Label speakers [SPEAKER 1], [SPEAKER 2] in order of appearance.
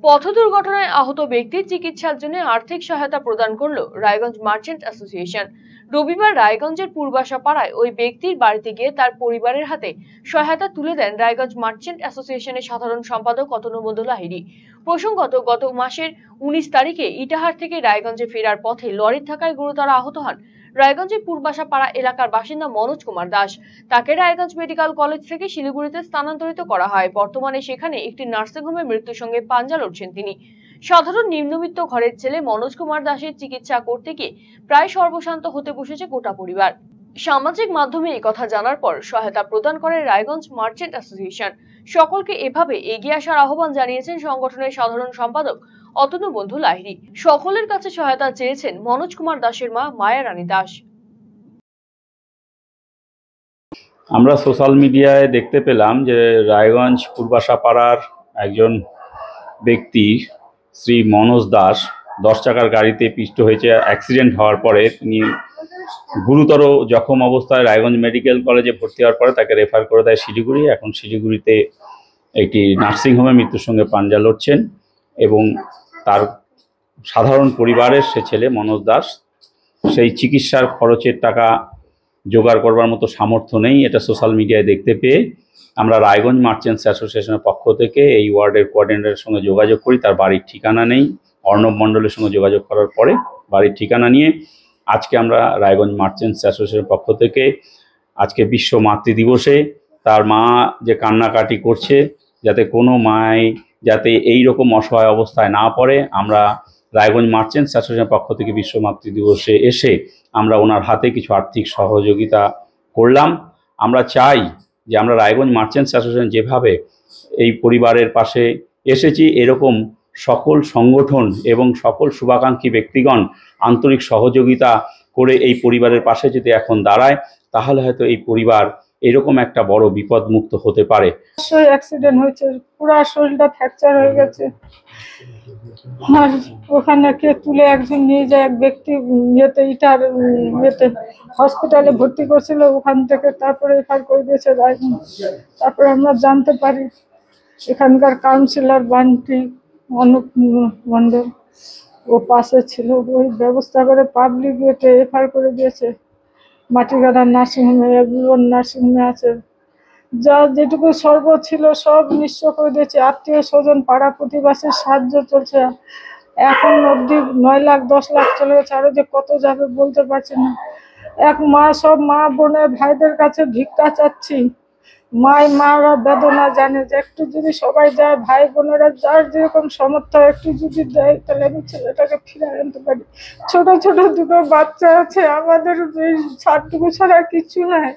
[SPEAKER 1] পথ দুর্ঘটনায় আহত ব্যক্তির চিকিৎসার জন্য আর্থিক সহায়তা প্রদান করল রায়গঞ্জ মার্চেন্ট অ্যাসোসিয়েশন। রবিবার রায়গঞ্জের পূর্বাশা পাড়ায় ওই ব্যক্তির বাড়িতে গিয়ে তার পরিবারের হাতে সহায়তা তুলে দেন রায়গঞ্জ মার্চেন্ট অ্যাসোসিয়েশনের সাধারণ সম্পাদক অতনুবন্ধু লাহিড়ী। প্রসঙ্গত, গত মাসের 19 তারিখে ইটাহার থেকে রায়গঞ্জে ফেরার পথে লরির ধাক্কায় গুরুতর আহত হন রায়গঞ্জের পূর্বাশা পাড়া এলাকার বাসিন্দা মনোজ কুমার দাস। তাকে রায়গঞ্জ মেডিকেল কলেজ থেকে শিলিগুড়িতে স্থানান্তরিত করা হয়। বর্তমানে সেখানে একটি নার্সিংহোমে মৃত্যুর সঙ্গে পাঞ্জা লড়ছেন তিনি। সাধারণ নিম্নবিত্ত ঘরের ছেলে মনোজ কুমার দাসের চিকিৎসা করতে গিয়ে প্রায় সর্বশান্ত হতে বসেছে গোটা পরিবার। সামাজিক মাধ্যমে এই কথা জানার পর সহায়তা প্রদান করে রায়গঞ্জ মার্চেন্ট অ্যাসোসিয়েশন। সকলকে এভাবে এগিয়ে আসার আহ্বান জানিয়েছেন সংগঠনের সাধারণ সম্পাদক অতনুবন্ধু লাহিড়ী। সকলের কাছে সহায়তা চেয়েছেন মনোজ কুমার দাসের মা মায়া রানী দাস।
[SPEAKER 2] আমরা সোশ্যাল মিডিয়ায় দেখতে পেলাম যে রায়গঞ্জ পূর্বাশা পাড়ার একজন ব্যক্তি শ্রী মনোজ দাস 10 চাকার গাড়িতে পিষ্ট হয়েছে। অ্যাক্সিডেন্ট হওয়ার পরে তিনি গুরুতর জখম অবস্থায় রায়গঞ্জ মেডিকেল কলেজে ভর্তি হওয়ার পরে তাকে রেফার করে দেয় শিলিগুড়ি। এখন শিলিগুড়িতে একটি নার্সিংহোমে মৃত্যুর সঙ্গে পাঞ্জা লড়ছেন এবং তার সাধারণ পরিবারের সে ছেলে মনোজ দাস সেই চিকিৎসার খরচের টাকা জোগাড় করবার মতো সামর্থ্য নেই। এটা সোশ্যাল মিডিয়ায় দেখতে পেয়ে আমরা রায়গঞ্জ মার্চেন্টস অ্যাসোসিয়েশনের পক্ষ থেকে এই ওয়ার্ডের কোঅর্ডিনেটরের সঙ্গে যোগাযোগ করি। তার বাড়ির ঠিকানা নেই। অর্ণব মণ্ডলের সঙ্গে যোগাযোগ করার পরে বাড়ির ঠিকানা নিয়ে আজকে আমরা রায়গঞ্জ মার্চেন্টস অ্যাসোসিয়েশনের পক্ষ থেকে আজকে বিশ্ব মাতৃ দিবসে তার মা যে কান্নাকাটি করছে, যাতে কোনো মায় যাতে এই রকম অসহায় অবস্থায় না পড়ে, আমরা রায়গঞ্জ মার্চেন্টস অ্যাসোসিয়েশনের পক্ষ থেকে বিশ্ব মাতৃ দিবসে এসে আমরা ওনার হাতে কিছু আর্থিক সহযোগিতা করলাম। আমরা চাই যে আমরা রায়গঞ্জ মার্চেন্টস অ্যাসোসিয়েশন যেভাবে এই পরিবারের পাশে এসেছি, এরকম সকল সংগঠন এবং সকল শুভাকাঙ্ক্ষী ব্যক্তিগণ আন্তরিক সহযোগিতা করে এই পরিবারের পাশে যদি এখন দাঁড়ায়, তাহলে হয়তো এই পরিবার এরকম একটা বড় বিপদ মুক্ত হতে পারে।
[SPEAKER 3] অ্যাক্সিডেন্ট হয়েছে, পুরো শরীরটা ফ্র্যাকচার হয়ে গেছে। আর ওখানে কে তুলে একজন নিয়ে যায়, এক ব্যক্তি ইটার হসপিটালে ভর্তি করছিল, ওখান থেকে তারপরে রেফার করে দিয়েছে রায়গঞ্জ। তারপরে আমরা জানতে পারি এখানকার কাউন্সিলর বান্টি অনুপ মণ্ডল ও পাশে ছিল, ওই ব্যবস্থা করে পাবলিক গেটে রেফার করে দিয়েছে। মাটিগাড়ার নার্সিংহোমে, এগুলোর নার্সিংহোমে আছে। যা যেটুকু সর্ব ছিল সব নিঃস্ব করে দিয়েছে। আত্মীয় স্বজন পাড়া প্রতিবাসীর সাহায্য চলছে। এখন অবধি 9 লাখ 10 লাখ চলে গেছে, আরো যে কত যাবে বলতে পারছি না। সব মা বোনের ভাইদের কাছে ভিক্ষা চাচ্ছি। মারা বেদনা জানে যে একটু যদি সবাই যায়, ভাই বোনেরা যার যেরকম সামর্থ্য একটু যদি দেয়, তাহলে আমি ছেলেটাকে ফিরে আনতে পারি। ছোট ছোট দুটো বাচ্চা আছে, আমাদের এই ছাড়টুকু ছাড়া কিছু নাই।